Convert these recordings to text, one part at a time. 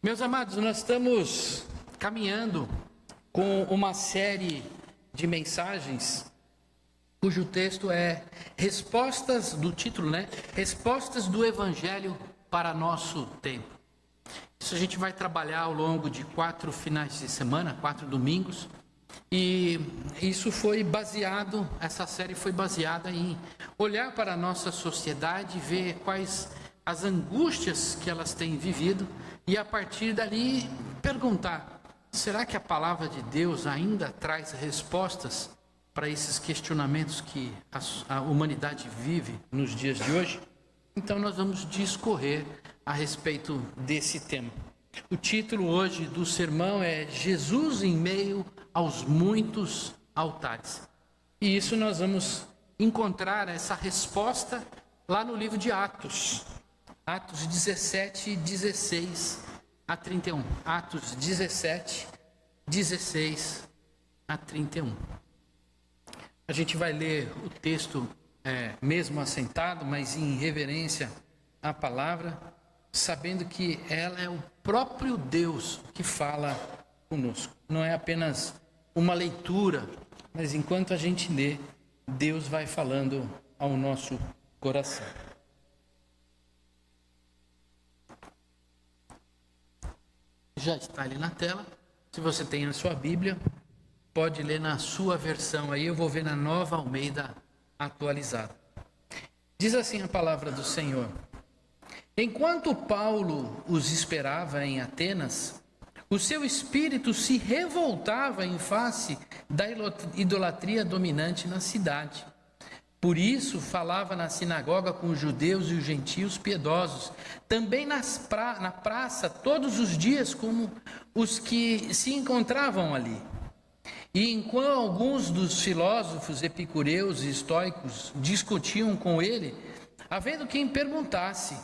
Meus amados, nós estamos caminhando com uma série de mensagens cujo texto é respostas do título, Respostas do Evangelho para nosso tempo. Isso a gente vai trabalhar ao longo de 4 finais de semana, 4 domingos, e essa série foi baseada em olhar para a nossa sociedade, ver quais as angústias que elas têm vivido e a partir dali perguntar: será que a palavra de Deus ainda traz respostas para esses questionamentos que a humanidade vive nos dias de hoje? Então nós vamos discorrer a respeito desse tema. O título hoje do sermão é Jesus em meio aos muitos altares. E isso nós vamos encontrar essa resposta lá no livro de Atos. Atos 17, 16 a 31. Atos 17, 16 a 31. A gente vai ler o texto mesmo assentado, mas em reverência à palavra, sabendo que ela é o próprio Deus que fala conosco. Não é apenas uma leitura, mas enquanto a gente lê, Deus vai falando ao nosso coração. Já está ali na tela. Se você tem a sua Bíblia, pode ler na sua versão aí. Eu vou ver na Nova Almeida atualizada. Diz assim a palavra do Senhor: enquanto Paulo os esperava em Atenas, o seu espírito se revoltava em face da idolatria dominante na cidade. Por isso falava na sinagoga com os judeus e os gentios piedosos, também na praça todos os dias como os que se encontravam ali. E enquanto alguns dos filósofos epicureus e estoicos discutiam com ele, havendo quem perguntasse: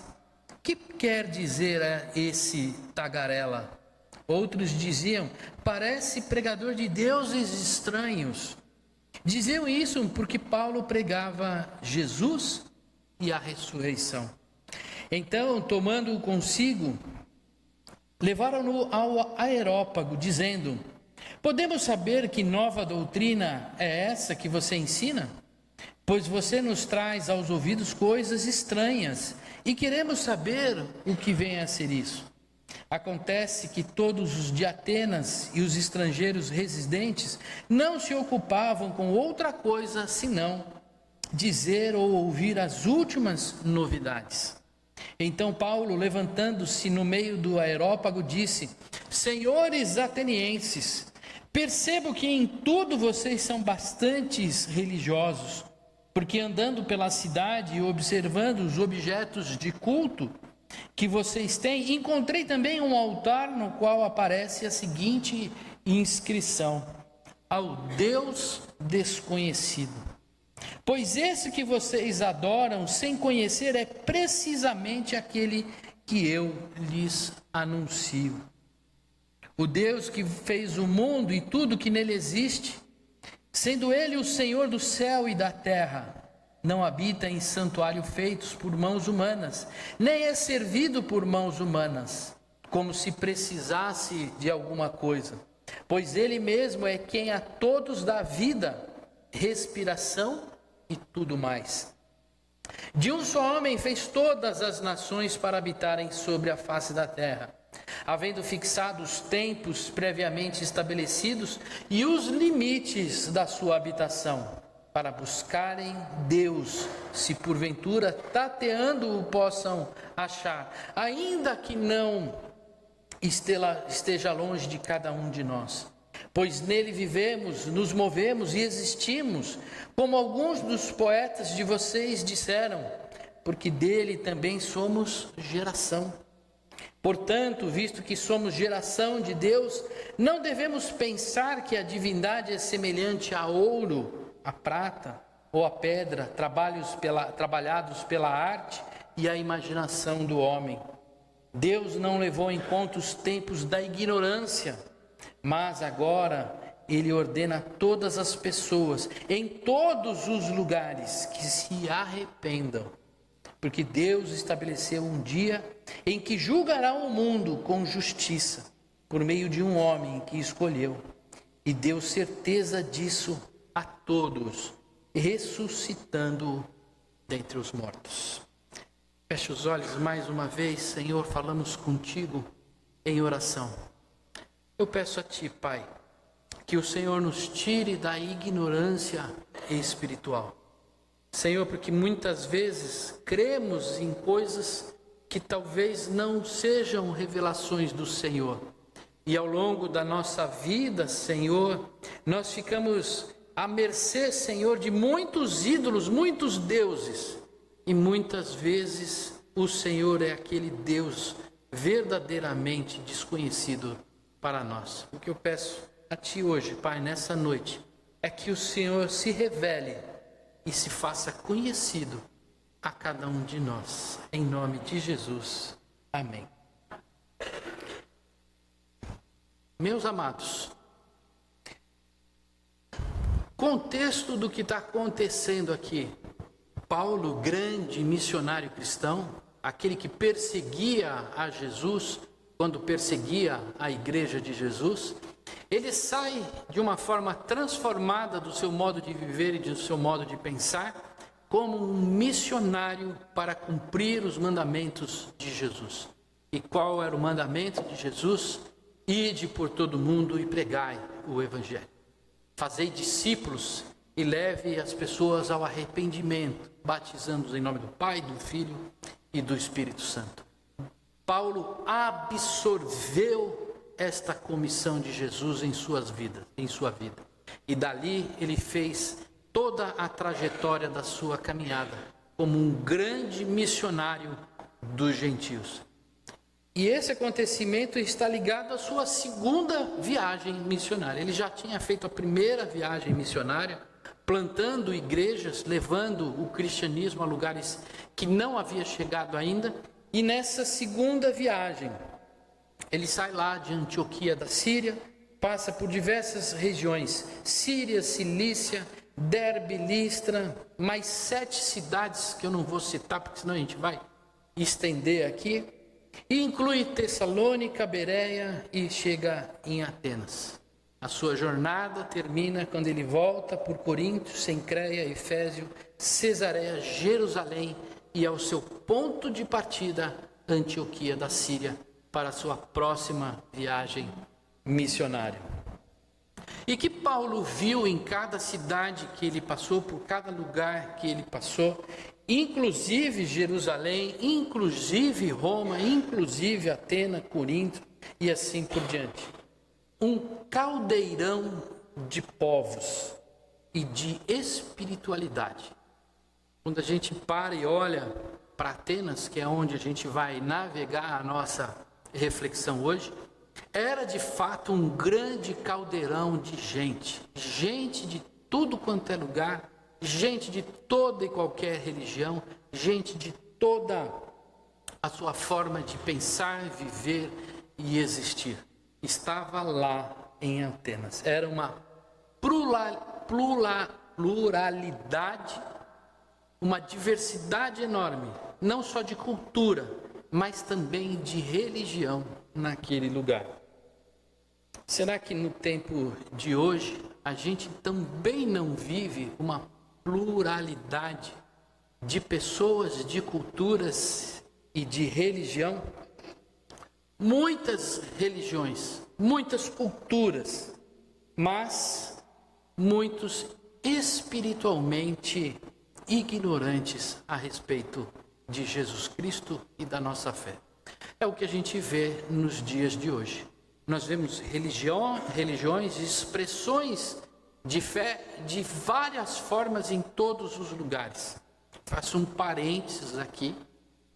que quer dizer esse tagarela? Outros diziam: parece pregador de deuses estranhos. Diziam isso porque Paulo pregava Jesus e a ressurreição. Então, tomando-o consigo, levaram-no ao Areópago, dizendo: podemos saber que nova doutrina é essa que você ensina? Pois você nos traz aos ouvidos coisas estranhas e queremos saber o que vem a ser isso. Acontece que todos os de Atenas e os estrangeiros residentes não se ocupavam com outra coisa senão dizer ou ouvir as últimas novidades. Então Paulo, levantando-se no meio do Areópago, disse: senhores atenienses, percebo que em tudo vocês são bastantes religiosos, porque andando pela cidade e observando os objetos de culto que vocês têm, encontrei também um altar no qual aparece a seguinte inscrição: ao Deus desconhecido. Pois esse que vocês adoram sem conhecer é precisamente aquele que eu lhes anuncio. O Deus que fez o mundo e tudo que nele existe, sendo ele o Senhor do céu e da terra, não habita em santuário feitos por mãos humanas, nem é servido por mãos humanas, como se precisasse de alguma coisa, pois ele mesmo é quem a todos dá vida, respiração e tudo mais. De um só homem fez todas as nações para habitarem sobre a face da terra, havendo fixado os tempos previamente estabelecidos e os limites da sua habitação, para buscarem Deus, se porventura tateando-o possam achar, ainda que não esteja longe de cada um de nós. Pois nele vivemos, nos movemos e existimos, como alguns dos poetas de vocês disseram, porque dele também somos geração. Portanto, visto que somos geração de Deus, não devemos pensar que a divindade é semelhante a ouro, a prata ou a pedra, trabalhados pela arte e a imaginação do homem. Deus não levou em conta os tempos da ignorância, mas agora Ele ordena a todas as pessoas, em todos os lugares, que se arrependam, porque Deus estabeleceu um dia em que julgará o mundo com justiça, por meio de um homem que escolheu e deu certeza disso a todos, ressuscitando dentre os mortos. Feche os olhos mais uma vez, Senhor, falamos contigo em oração. Eu peço a Ti, Pai, que o Senhor nos tire da ignorância espiritual. Senhor, porque muitas vezes cremos em coisas que talvez não sejam revelações do Senhor. E ao longo da nossa vida, Senhor, nós ficamos à mercê, Senhor, de muitos ídolos, muitos deuses. E muitas vezes o Senhor é aquele Deus verdadeiramente desconhecido para nós. O que eu peço a Ti hoje, Pai, nessa noite, é que o Senhor se revele e se faça conhecido a cada um de nós. Em nome de Jesus. Amém. Meus amados, contexto do que está acontecendo aqui. Paulo, grande missionário cristão, aquele que perseguia a Jesus, quando perseguia a igreja de Jesus, ele sai de uma forma transformada do seu modo de viver e do seu modo de pensar, como um missionário para cumprir os mandamentos de Jesus. E qual era o mandamento de Jesus? Ide por todo o mundo e pregai o Evangelho. Fazei discípulos e leve as pessoas ao arrependimento, batizando-os em nome do Pai, do Filho e do Espírito Santo. Paulo absorveu esta comissão de Jesus em sua vida. E dali ele fez toda a trajetória da sua caminhada como um grande missionário dos gentios. E esse acontecimento está ligado à sua segunda viagem missionária. Ele já tinha feito a primeira viagem missionária, plantando igrejas, levando o cristianismo a lugares que não havia chegado ainda. E nessa segunda viagem, ele sai lá de Antioquia da Síria, passa por diversas regiões, Síria, Cilícia, Derbe, Listra, mais 7 cidades que eu não vou citar, porque senão a gente vai estender aqui, e inclui Tessalônica, Bereia e chega em Atenas. A sua jornada termina quando ele volta por Corinto, Cencreia, Efésio, Cesareia, Jerusalém e ao seu ponto de partida, Antioquia da Síria, para a sua próxima viagem missionária. E que Paulo viu em cada cidade que ele passou, por cada lugar que ele passou, inclusive Jerusalém, inclusive Roma, inclusive Atenas, Corinto e assim por diante. Um caldeirão de povos e de espiritualidade. Quando a gente para e olha para Atenas, que é onde a gente vai navegar a nossa reflexão hoje, era de fato um grande caldeirão de gente de tudo quanto é lugar, gente de toda e qualquer religião, gente de toda a sua forma de pensar, viver e existir. Estava lá em Atenas. Era uma pluralidade, uma diversidade enorme, não só de cultura, mas também de religião naquele lugar. Será que no tempo de hoje a gente também não vive uma pluralidade de pessoas, de culturas e de religião? Muitas religiões, muitas culturas, mas muitos espiritualmente ignorantes a respeito de Jesus Cristo e da nossa fé. É o que a gente vê nos dias de hoje. Nós vemos religiões, expressões de fé de várias formas em todos os lugares. Faço um parênteses aqui.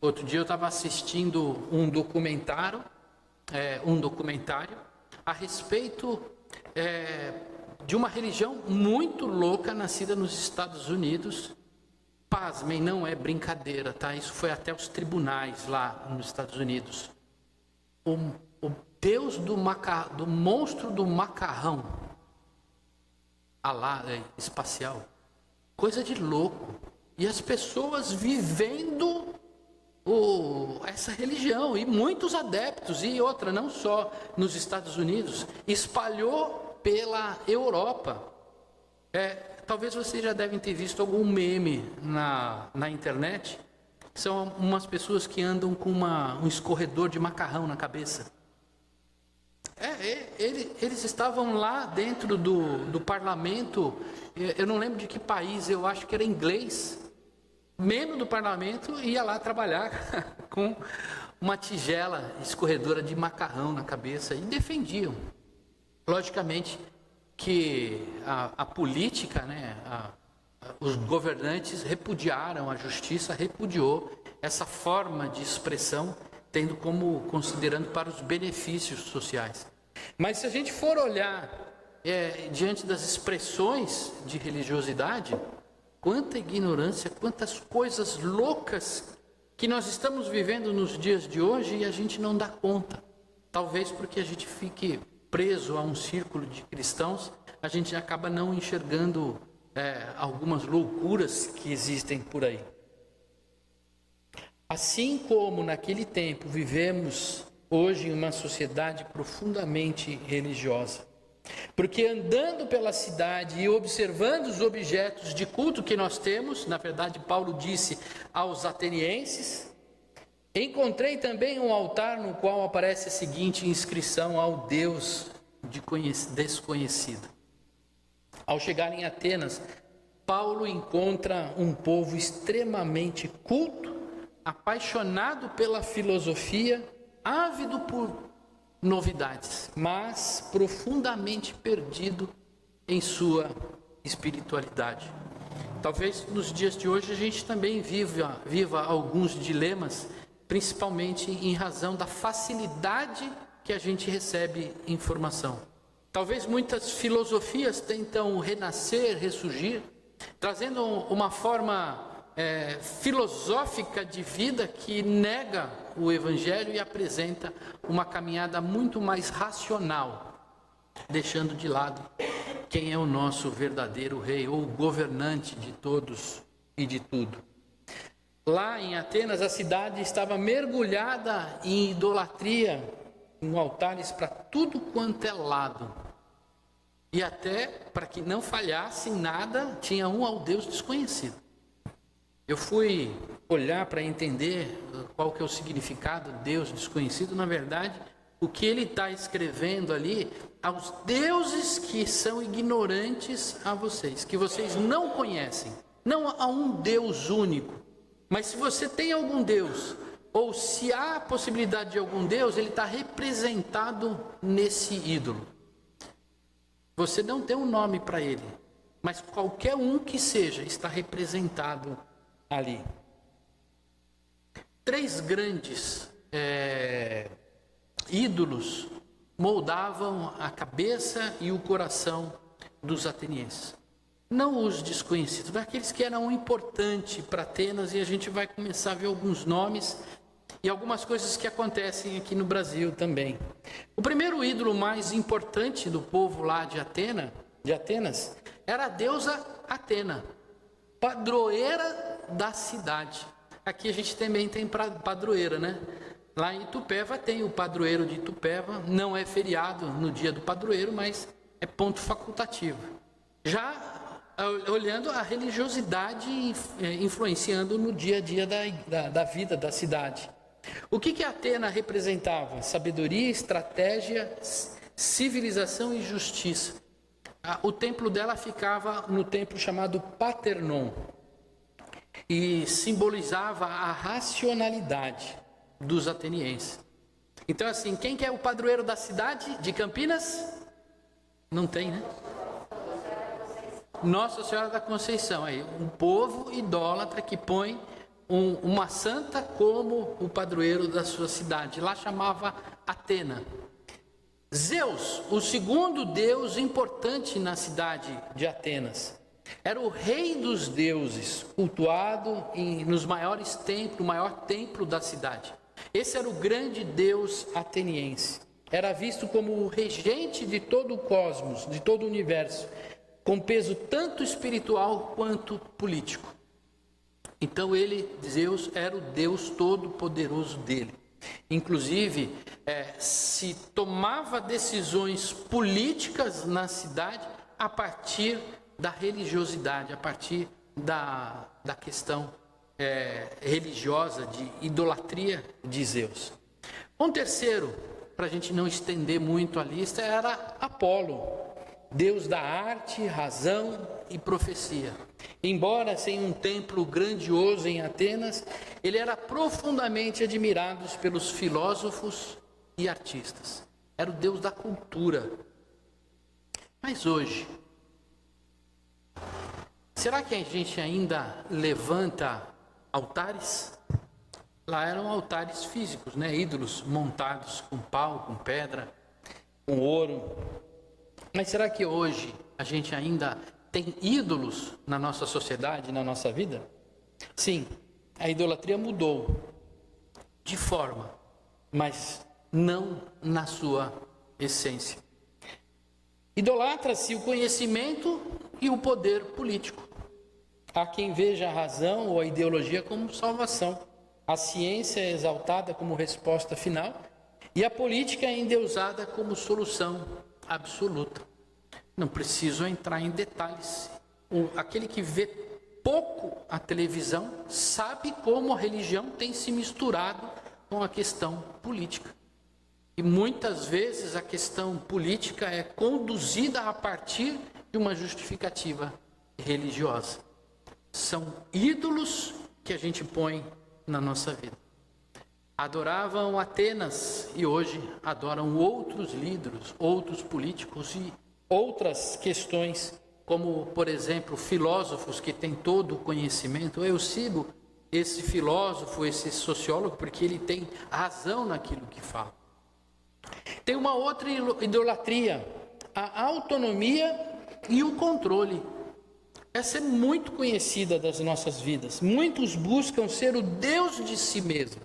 Outro dia eu estava assistindo um documentário a respeito de uma religião muito louca nascida nos Estados Unidos. Pasmem, não é brincadeira, tá? Isso foi até os tribunais lá nos Estados Unidos. O Deus do monstro do macarrão, Alá, espacial, coisa de louco. E as pessoas vivendo essa religião, e muitos adeptos, e outra, não só nos Estados Unidos, espalhou pela Europa. Talvez vocês já devem ter visto algum meme na internet. São umas pessoas que andam com um escorredor de macarrão na cabeça. Eles estavam lá dentro do parlamento, eu não lembro de que país, eu acho que era inglês. Membro do parlamento ia lá trabalhar com uma tigela escorredora de macarrão na cabeça e defendiam. Logicamente que a política, né, os governantes repudiaram, a justiça repudiou essa forma de expressão, considerando para os benefícios sociais. Mas se a gente for olhar diante das expressões de religiosidade, quanta ignorância, quantas coisas loucas que nós estamos vivendo nos dias de hoje e a gente não dá conta. Talvez porque a gente fique preso a um círculo de cristãos, a gente acaba não enxergando algumas loucuras que existem por aí. Assim como naquele tempo vivemos hoje em uma sociedade profundamente religiosa. Porque andando pela cidade e observando os objetos de culto que nós temos, na verdade Paulo disse aos atenienses, encontrei também um altar no qual aparece a seguinte inscrição: ao Deus desconhecido. Ao chegar em Atenas, Paulo encontra um povo extremamente culto, apaixonado pela filosofia, ávido por novidades, mas profundamente perdido em sua espiritualidade. Talvez nos dias de hoje a gente também viva alguns dilemas, principalmente em razão da facilidade que a gente recebe informação. Talvez muitas filosofias tentam renascer, ressurgir, trazendo uma forma filosófica de vida que nega o Evangelho e apresenta uma caminhada muito mais racional, deixando de lado quem é o nosso verdadeiro rei ou governante de todos e de tudo. Lá em Atenas, a cidade estava mergulhada em idolatria, em altares para tudo quanto é lado. E até, para que não falhasse em nada, tinha um ao Deus desconhecido. Eu fui olhar para entender qual que é o significado de Deus desconhecido. Na verdade, o que ele está escrevendo ali aos deuses que são ignorantes a vocês, que vocês não conhecem. Não há um Deus único, mas se você tem algum Deus, ou se há a possibilidade de algum Deus, ele está representado nesse ídolo. Você não tem um nome para ele, mas qualquer um que seja está representado ali. 3 grandes ídolos moldavam a cabeça e o coração dos atenienses. Não os desconhecidos, mas aqueles que eram importantes para Atenas, e a gente vai começar a ver alguns nomes e algumas coisas que acontecem aqui no Brasil também. O primeiro ídolo mais importante do povo lá de Atenas era a deusa Atena, padroeira da cidade. Aqui a gente também tem padroeira, né? Lá em Itupeva tem o padroeiro de Itupeva, não é feriado no dia do padroeiro, mas é ponto facultativo. Já olhando a religiosidade influenciando no dia a dia da vida da cidade. O que Atena representava? Sabedoria, estratégia, civilização e justiça. O templo dela ficava no templo chamado Paternon e simbolizava a racionalidade dos atenienses. Então, assim, quem que é o padroeiro da cidade de Campinas? Não tem, né? Nossa Senhora da Conceição, aí, um povo idólatra que põe uma santa como o padroeiro da sua cidade. Lá chamava Atena. Zeus, o segundo deus importante na cidade de Atenas, era o rei dos deuses, cultuado nos maiores templos, o maior templo da cidade. Esse era o grande deus ateniense. Era visto como o regente de todo o cosmos, de todo o universo, com peso tanto espiritual quanto político. Então Deus era o Deus todo-poderoso dele. Inclusive, se tomava decisões políticas na cidade a partir da religiosidade, a partir da questão religiosa, de idolatria de Zeus. Um terceiro, para a gente não estender muito a lista, era Apolo, deus da arte, razão e profecia. Embora sem um templo grandioso em Atenas, ele era profundamente admirado pelos filósofos e artistas. Era o deus da cultura. Mas hoje, será que a gente ainda levanta altares? Lá eram altares físicos, né? Ídolos montados com pau, com pedra, com ouro. Mas será que hoje a gente ainda tem ídolos na nossa sociedade, na nossa vida? Sim, a idolatria mudou de forma, mas não na sua essência. Idolatra-se o conhecimento e o poder político. Há quem veja a razão ou a ideologia como salvação. A ciência é exaltada como resposta final e a política é endeusada como solução absoluta. Não preciso entrar em detalhes. Aquele que vê pouco a televisão sabe como a religião tem se misturado com a questão política. E muitas vezes a questão política é conduzida a partir de uma justificativa religiosa. São ídolos que a gente põe na nossa vida. Adoravam Atenas e hoje adoram outros líderes, outros políticos e outras questões, como, por exemplo, filósofos que têm todo o conhecimento. Eu sigo esse filósofo, esse sociólogo, porque ele tem razão naquilo que fala. Tem uma outra idolatria, a autonomia e o controle. Essa é muito conhecida das nossas vidas. Muitos buscam ser o Deus de si mesmo,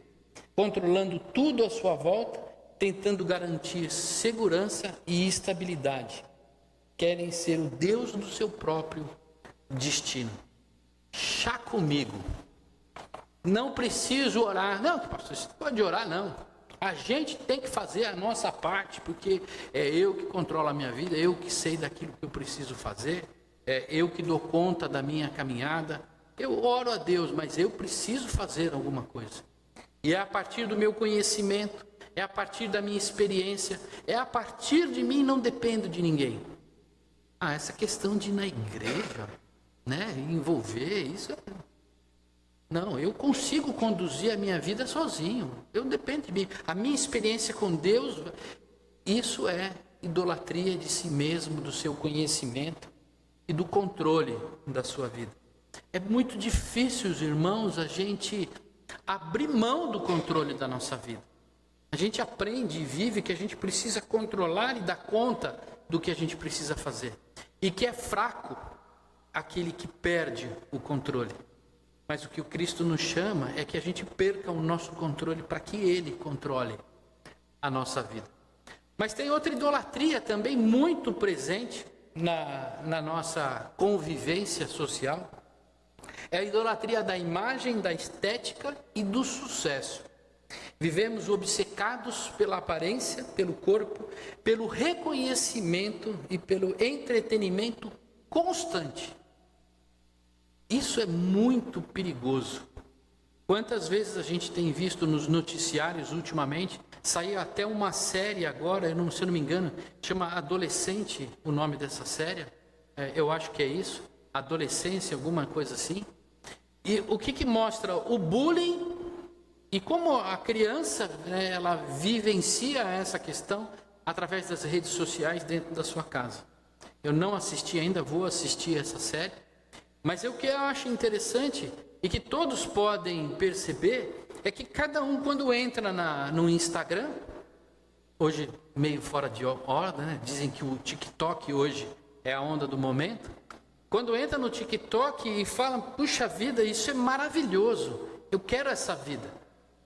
controlando tudo à sua volta, tentando garantir segurança e estabilidade. Querem ser o Deus do seu próprio destino. Chá comigo. Não preciso orar. Não, pastor, você pode orar, não. A gente tem que fazer a nossa parte, porque é eu que controlo a minha vida, eu que sei daquilo que eu preciso fazer, é eu que dou conta da minha caminhada. Eu oro a Deus, mas eu preciso fazer alguma coisa. E é a partir do meu conhecimento, é a partir da minha experiência, é a partir de mim, não dependo de ninguém. Essa questão de ir na igreja, né, envolver, isso é... Não, eu consigo conduzir a minha vida sozinho, eu dependo de mim. A minha experiência com Deus, isso é idolatria de si mesmo, do seu conhecimento e do controle da sua vida. É muito difícil, irmãos, a gente abrir mão do controle da nossa vida. A gente aprende e vive que a gente precisa controlar e dar conta do que a gente precisa fazer. E que é fraco aquele que perde o controle. Mas o que o Cristo nos chama é que a gente perca o nosso controle para que Ele controle a nossa vida. Mas tem outra idolatria também muito presente na nossa convivência social. É a idolatria da imagem, da estética e do sucesso. Vivemos obcecados pela aparência, pelo corpo, pelo reconhecimento e pelo entretenimento constante. Isso é muito perigoso. Quantas vezes a gente tem visto nos noticiários ultimamente, saiu até uma série agora, se eu não me engano, chama Adolescente, o nome dessa série, eu acho que é isso, Adolescência, alguma coisa assim. E o que mostra? O bullying e como a criança, ela vivencia essa questão através das redes sociais dentro da sua casa. Eu não assisti ainda, vou assistir essa série. Mas o que eu acho interessante e que todos podem perceber é que cada um, quando entra no Instagram, hoje meio fora de ordem, né? Dizem que o TikTok hoje é a onda do momento. Quando entra no TikTok e fala, puxa vida, isso é maravilhoso, eu quero essa vida.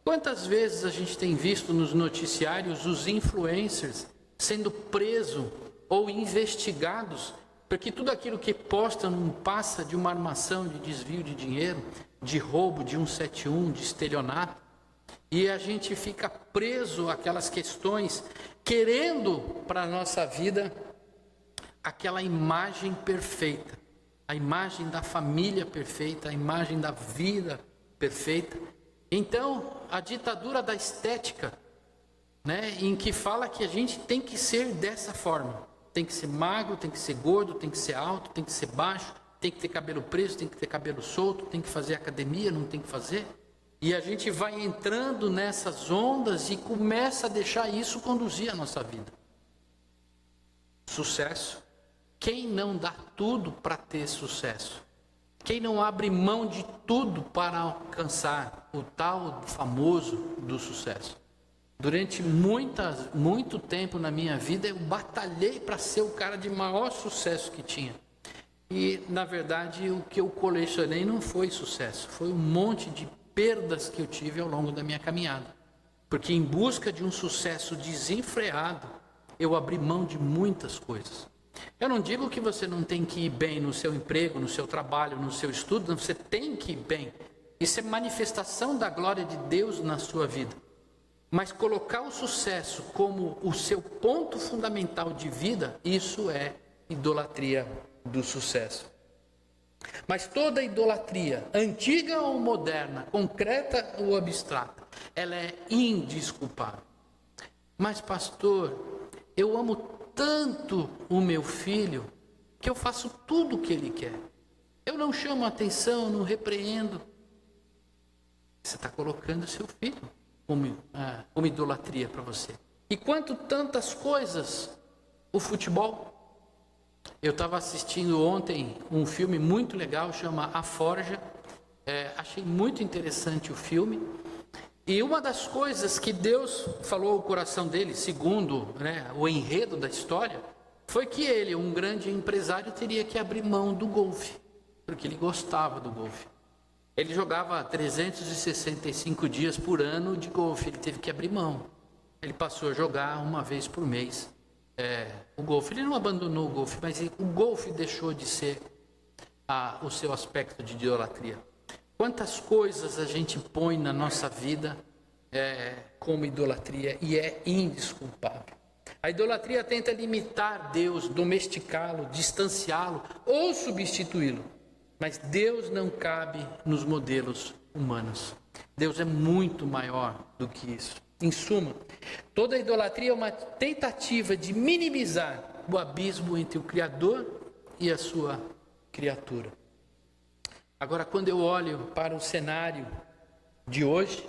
Quantas vezes a gente tem visto nos noticiários os influencers sendo presos ou investigados Porque tudo aquilo que posta não passa de uma armação de desvio de dinheiro, de roubo, de 171, de estelionato. E a gente fica preso àquelas questões, querendo para a nossa vida aquela imagem perfeita, a imagem da família perfeita, a imagem da vida perfeita. Então, a ditadura da estética, né, em que fala que a gente tem que ser dessa forma. Tem que ser magro, tem que ser gordo, tem que ser alto, tem que ser baixo, tem que ter cabelo preso, tem que ter cabelo solto, tem que fazer academia, não tem que fazer. E a gente vai entrando nessas ondas e começa a deixar isso conduzir a nossa vida. Sucesso. Quem não dá tudo para ter sucesso? Quem não abre mão de tudo para alcançar o tal famoso do sucesso? Durante muito tempo na minha vida, eu batalhei para ser o cara de maior sucesso que tinha. E, na verdade, o que eu colecionei não foi sucesso. Foi um monte de perdas que eu tive ao longo da minha caminhada. Porque em busca de um sucesso desenfreado, eu abri mão de muitas coisas. Eu não digo que você não tem que ir bem no seu emprego, no seu trabalho, no seu estudo. Você tem que ir bem. Isso é manifestação da glória de Deus na sua vida. Mas colocar o sucesso como o seu ponto fundamental de vida, isso é idolatria do sucesso. Mas toda idolatria, antiga ou moderna, concreta ou abstrata, ela é indesculpável. Mas pastor, eu amo tanto o meu filho que eu faço tudo o que ele quer. Eu não chamo atenção, não repreendo. Você está colocando seu filho como idolatria para você. E quanto tantas coisas, o futebol. Eu estava assistindo ontem um filme muito legal, chama A Forja. Achei muito interessante o filme. E uma das coisas que Deus falou ao coração dele, segundo, né, o enredo da história, foi que ele, um grande empresário, teria que abrir mão do golfe, porque ele gostava do golfe. Ele jogava 365 dias por ano de golfe, ele teve que abrir mão. Ele passou a jogar uma vez por mês o golfe. Ele não abandonou o golfe, mas o golfe deixou de ser o seu aspecto de idolatria. Quantas coisas a gente põe na nossa vida como idolatria e é indesculpável. A idolatria tenta limitar Deus, domesticá-lo, distanciá-lo ou substituí-lo. Mas Deus não cabe nos modelos humanos. Deus é muito maior do que isso. Em suma, toda idolatria é uma tentativa de minimizar o abismo entre o Criador e a sua criatura. Agora, quando eu olho para o cenário de hoje,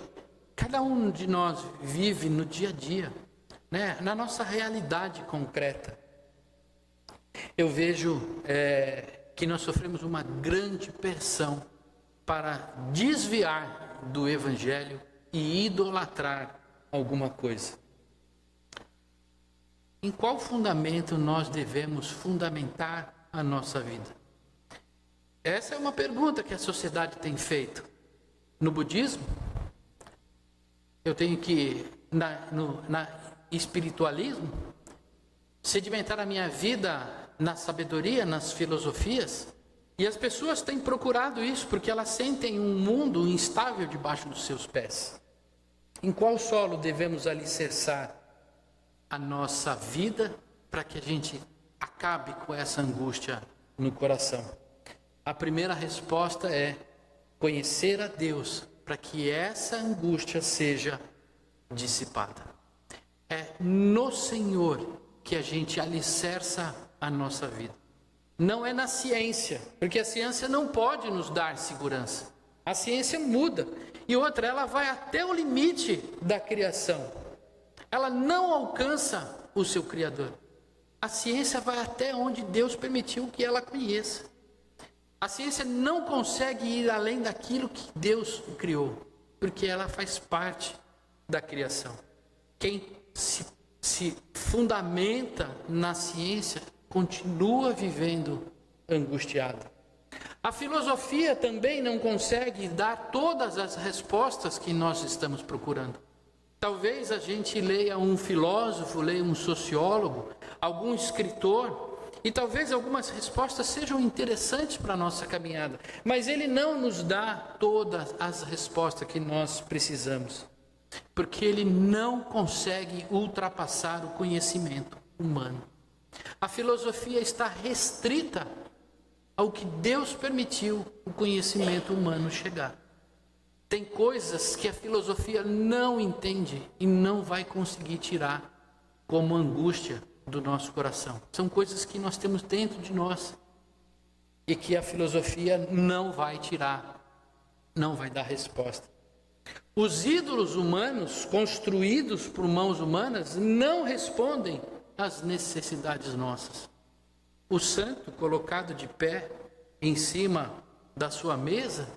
cada um de nós vive no dia a dia, né? Na nossa realidade concreta. Eu vejo que nós sofremos uma grande pressão para desviar do Evangelho e idolatrar alguma coisa. Em qual fundamento nós devemos fundamentar a nossa vida? Essa é uma pergunta que a sociedade tem feito. No budismo, eu tenho que, na espiritualismo, sedimentar a minha vida na sabedoria, nas filosofias, e as pessoas têm procurado isso porque elas sentem um mundo instável debaixo dos seus pés. Em qual solo devemos alicerçar a nossa vida para que a gente acabe com essa angústia no coração? A primeira resposta é conhecer a Deus para que essa angústia seja dissipada. É no Senhor que a gente alicerça a nossa vida. Não é na ciência, porque a ciência não pode nos dar segurança. A ciência muda. E outra, ela vai até o limite da criação. Ela não alcança o seu Criador. A ciência vai até onde Deus permitiu que ela conheça. A ciência não consegue ir além daquilo que Deus criou, porque ela faz parte da criação. Quem se fundamenta na ciência continua vivendo angustiado. A filosofia também não consegue dar todas as respostas que nós estamos procurando. Talvez a gente leia um filósofo, leia um sociólogo, algum escritor, e talvez algumas respostas sejam interessantes para a nossa caminhada, mas Ele não nos dá todas as respostas que nós precisamos, porque Ele não consegue ultrapassar o conhecimento humano. A filosofia está restrita ao que Deus permitiu o conhecimento humano chegar. Tem coisas que a filosofia não entende e não vai conseguir tirar como angústia do nosso coração. São coisas que nós temos dentro de nós e que a filosofia não vai tirar, não vai dar resposta. Os ídolos humanos construídos por mãos humanas não respondem às necessidades nossas. O santo colocado de pé em cima da sua mesa,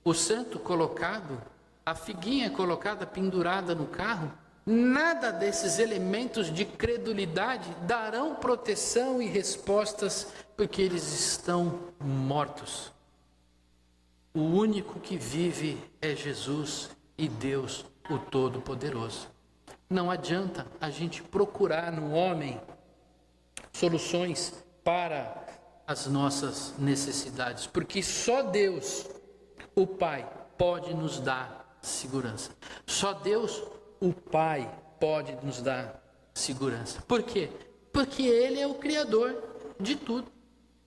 o santo colocado, a figuinha colocada pendurada no carro, nada desses elementos de credulidade darão proteção e respostas, porque eles estão mortos. O único que vive é Jesus e Deus, o Todo-Poderoso. Não adianta a gente procurar no homem soluções para as nossas necessidades, porque só Deus, o Pai, pode nos dar segurança. Só Deus, o Pai, pode nos dar segurança. Por quê? Porque Ele é o Criador de tudo.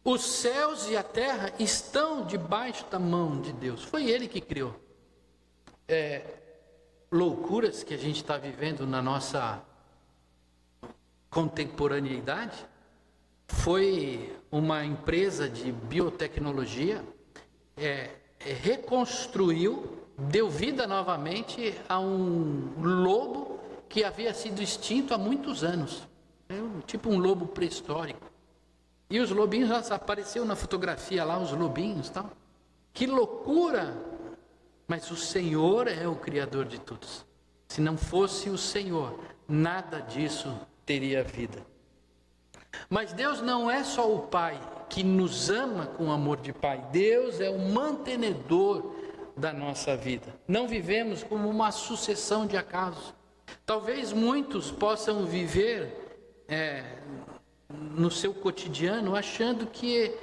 Os céus e a terra estão debaixo da mão de Deus. Foi Ele que criou. Loucuras que a gente está vivendo na nossa contemporaneidade. Foi uma empresa de biotecnologia, reconstruiu, deu vida novamente a um lobo que havia sido extinto há muitos anos. Tipo um lobo pré-histórico. E os lobinhos já apareceram na fotografia lá, os lobinhos e tal. Que loucura! Mas o Senhor é o Criador de tudo. Se não fosse o Senhor, nada disso teria vida. Mas Deus não é só o Pai que nos ama com amor de Pai. Deus é o mantenedor da nossa vida. Não vivemos como uma sucessão de acasos. Talvez muitos possam viver no seu cotidiano achando que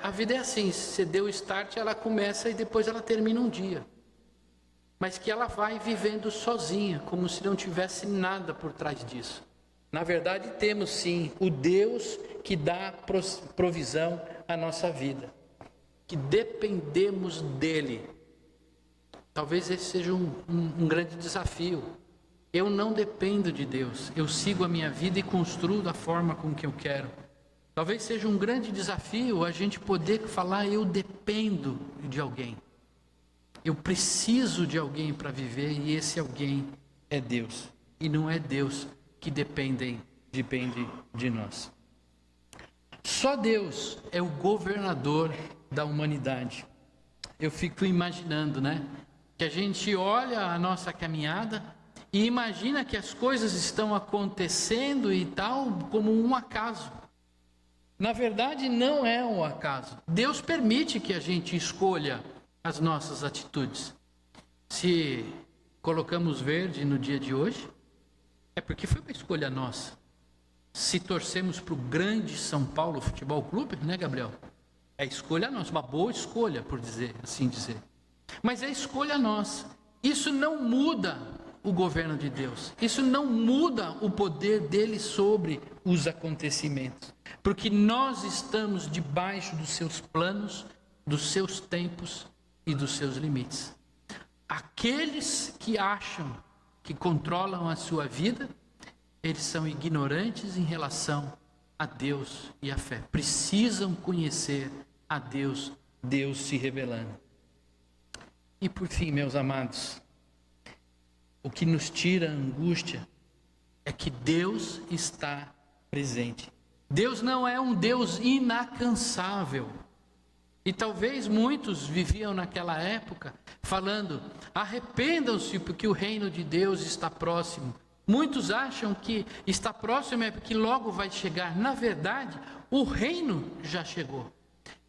a vida é assim, se você deu start, ela começa e depois ela termina um dia. Mas que ela vai vivendo sozinha, como se não tivesse nada por trás disso. Na verdade, temos sim o Deus que dá provisão à nossa vida, que dependemos dEle. Talvez esse seja um grande desafio. Eu não dependo de Deus, eu sigo a minha vida e construo da forma com que eu quero. Talvez seja um grande desafio a gente poder falar: eu dependo de alguém. Eu preciso de alguém para viver e esse alguém é Deus. E não é Deus que depende de nós. Só Deus é o governador da humanidade. Eu fico imaginando, que a gente olha a nossa caminhada e imagina que as coisas estão acontecendo e tal como um acaso. Na verdade, não é um acaso. Deus permite que a gente escolha as nossas atitudes. Se colocamos verde no dia de hoje, é porque foi uma escolha nossa. Se torcemos para o grande São Paulo Futebol Clube, Gabriel? É escolha nossa, uma boa escolha, por assim dizer. Mas é escolha nossa. Isso não muda o governo de Deus. Isso não muda o poder dele sobre os acontecimentos. Porque nós estamos debaixo dos seus planos, dos seus tempos e dos seus limites. Aqueles que acham que controlam a sua vida, eles são ignorantes em relação a Deus e a fé. Precisam conhecer a Deus, Deus se revelando. E por fim, meus amados, o que nos tira a angústia é que Deus está presente. Deus não é um Deus inacansável. E talvez muitos viviam naquela época falando: arrependam-se porque o reino de Deus está próximo. Muitos acham que está próximo é porque logo vai chegar. Na verdade, o reino já chegou.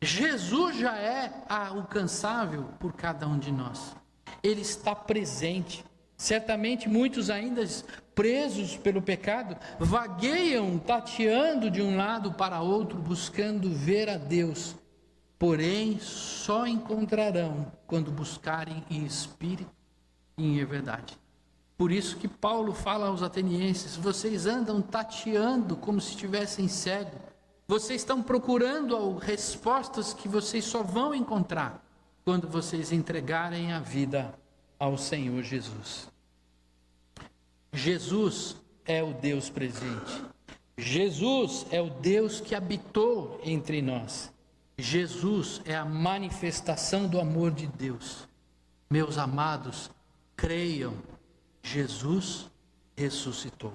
Jesus já é alcançável por cada um de nós. Ele está presente. Certamente muitos ainda presos pelo pecado vagueiam, tateando de um lado para outro, buscando ver a Deus. Porém, só encontrarão quando buscarem em espírito e em verdade. Por isso que Paulo fala aos atenienses: vocês andam tateando como se estivessem cegos. Vocês estão procurando respostas que vocês só vão encontrar quando vocês entregarem a vida ao Senhor Jesus. Jesus é o Deus presente. Jesus é o Deus que habitou entre nós. Jesus é a manifestação do amor de Deus. Meus amados, creiam, Jesus ressuscitou.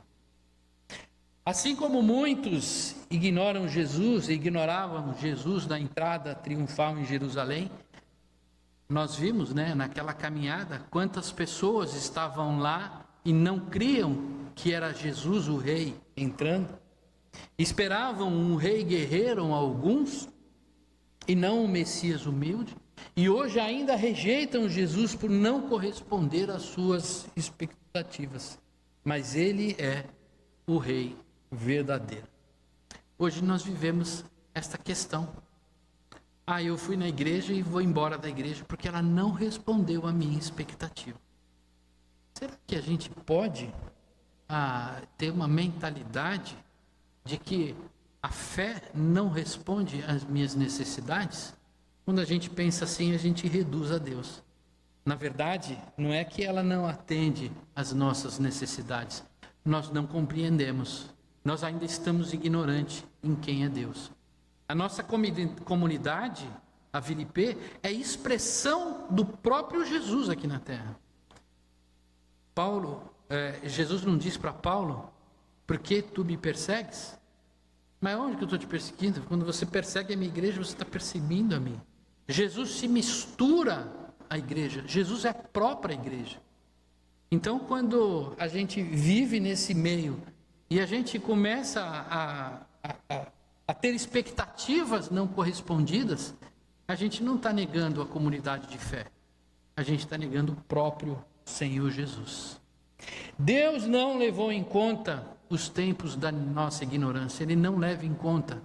Assim como muitos ignoravam Jesus na entrada triunfal em Jerusalém, nós vimos, naquela caminhada, quantas pessoas estavam lá e não criam que era Jesus o rei entrando. Esperavam um rei guerreiro, alguns, e não um Messias humilde. E hoje ainda rejeitam Jesus por não corresponder às suas expectativas. Mas ele é o rei verdadeiro. Hoje nós vivemos esta questão. Eu fui na igreja e vou embora da igreja porque ela não respondeu à minha expectativa. Será que a gente pode ter uma mentalidade de que a fé não responde às minhas necessidades? Quando a gente pensa assim, a gente reduz a Deus. Na verdade, não é que ela não atende às nossas necessidades. Nós não compreendemos. Nós ainda estamos ignorantes em quem é Deus. A nossa comunidade, a Vilipê, é expressão do próprio Jesus aqui na terra. Jesus não diz para Paulo: por que tu me persegues? Mas onde que eu estou te perseguindo? Quando você persegue a minha igreja, você está perseguindo a mim. Jesus se mistura à igreja. Jesus é a própria igreja. Então, quando a gente vive nesse meio e a gente começa a ter expectativas não correspondidas, a gente não está negando a comunidade de fé. A gente está negando o próprio Senhor Jesus. Deus não levou em conta os tempos da nossa ignorância. Ele não leva em conta.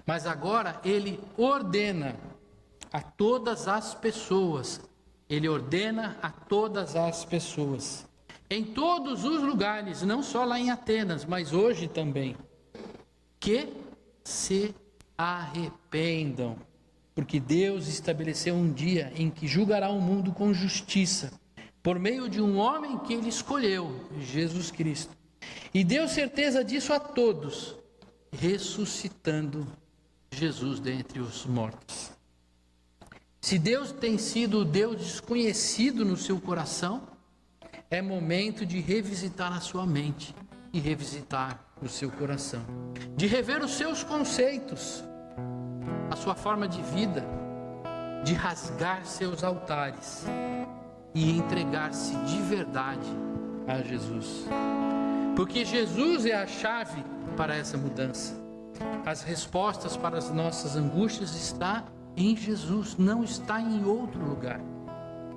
Mas agora Ele ordena a todas as pessoas. Ele ordena a todas as pessoas. Em todos os lugares, não só lá em Atenas, mas hoje também. Que se arrependam. Porque Deus estabeleceu um dia em que julgará o mundo com justiça, por meio de um homem que Ele escolheu, Jesus Cristo. E deu certeza disso a todos, ressuscitando Jesus dentre os mortos. Se Deus tem sido o Deus desconhecido no seu coração, é momento de revisitar a sua mente e revisitar o seu coração, de rever os seus conceitos, a sua forma de vida, de rasgar seus altares e entregar-se de verdade a Jesus. Porque Jesus é a chave para essa mudança. As respostas para as nossas angústias estão em Jesus, não está em outro lugar.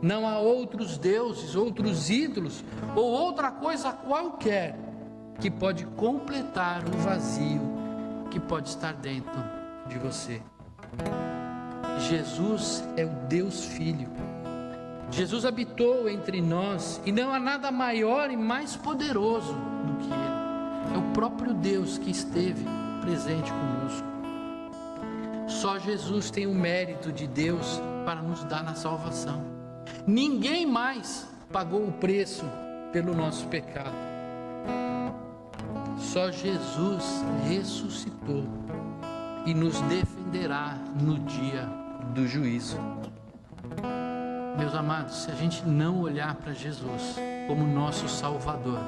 Não há outros deuses, outros ídolos ou outra coisa qualquer que pode completar o vazio que pode estar dentro de você. Jesus é o Deus Filho. Jesus habitou entre nós e não há nada maior e mais poderoso do que Ele. É o próprio Deus que esteve presente conosco. Só Jesus tem o mérito de Deus para nos dar a salvação. Ninguém mais pagou o preço pelo nosso pecado. Só Jesus ressuscitou e nos defenderá no dia do juízo. Meus amados, se a gente não olhar para Jesus como nosso Salvador,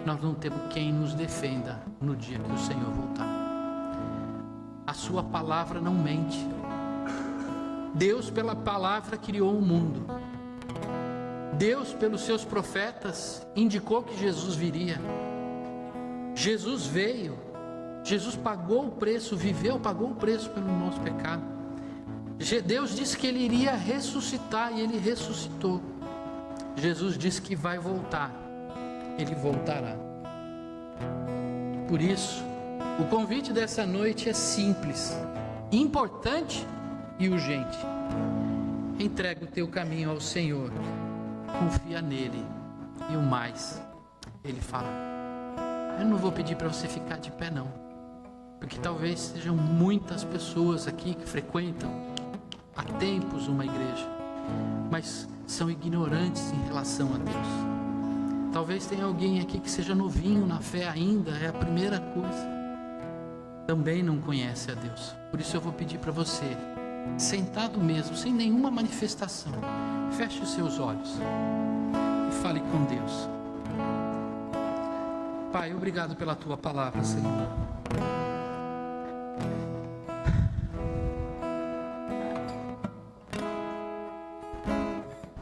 nós não temos quem nos defenda no dia que o Senhor voltar. A sua palavra não mente. Deus, pela palavra, criou o mundo. Deus, pelos seus profetas, indicou que Jesus viria. Jesus veio. Jesus pagou o preço, pagou o preço pelo nosso pecado. Deus disse que Ele iria ressuscitar e Ele ressuscitou. Jesus disse que vai voltar, Ele voltará. Por isso, o convite dessa noite é simples, importante e urgente. Entrega o teu caminho ao Senhor, confia nele e o mais Ele fará. Eu não vou pedir para você ficar de pé não, porque talvez sejam muitas pessoas aqui que frequentam há tempos uma igreja, mas são ignorantes em relação a Deus. Talvez tenha alguém aqui que seja novinho na fé ainda, é a primeira coisa. Também não conhece a Deus. Por isso eu vou pedir para você, sentado mesmo, sem nenhuma manifestação, feche os seus olhos e fale com Deus. Pai, obrigado pela tua palavra, Senhor.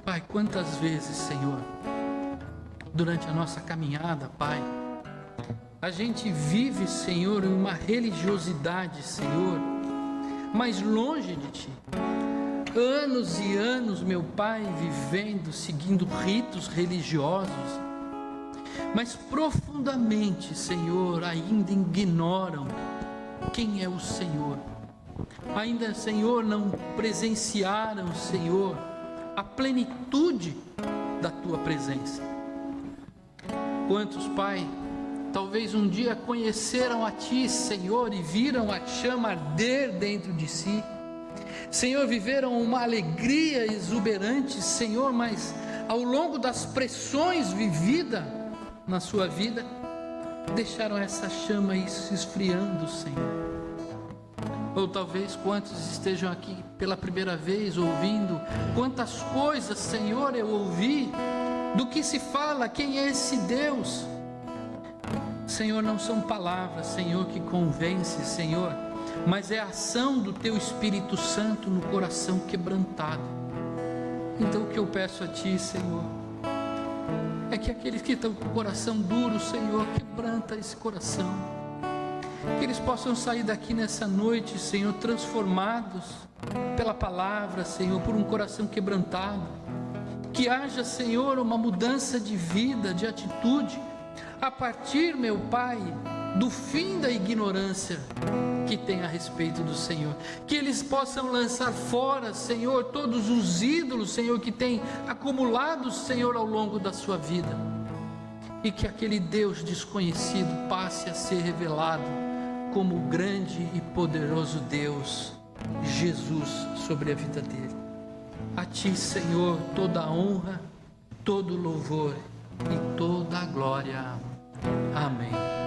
Pai, quantas vezes, Senhor, durante a nossa caminhada, Pai, a gente vive, Senhor, em uma religiosidade, Senhor, mas longe de Ti. Anos e anos, meu Pai, vivendo, seguindo ritos religiosos, mas profundamente, Senhor, ainda ignoram quem é o Senhor. Ainda, Senhor, não presenciaram, Senhor, a plenitude da Tua presença. Quantos, Pai, talvez um dia conheceram a Ti, Senhor, e viram a chama arder dentro de si. Senhor, viveram uma alegria exuberante, Senhor, mas ao longo das pressões vividas na sua vida, deixaram essa chama aí se esfriando, Senhor. Ou talvez quantos estejam aqui pela primeira vez ouvindo, quantas coisas, Senhor, eu ouvi, do que se fala, quem é esse Deus? Senhor, não são palavras, Senhor, que convence, Senhor, mas é a ação do Teu Espírito Santo no coração quebrantado. Então o que eu peço a Ti, Senhor, é que aqueles que estão com o coração duro, Senhor, quebranta esse coração, que eles possam sair daqui nessa noite, Senhor, transformados pela palavra, Senhor, por um coração quebrantado. Que haja, Senhor, uma mudança de vida, de atitude, a partir, meu Pai, do fim da ignorância que tem a respeito do Senhor. Que eles possam lançar fora, Senhor, todos os ídolos, Senhor, que tem acumulado, Senhor, ao longo da sua vida. E que aquele Deus desconhecido passe a ser revelado como o grande e poderoso Deus, Jesus, sobre a vida dele. A Ti, Senhor, toda a honra, todo o louvor e toda a glória. Amém.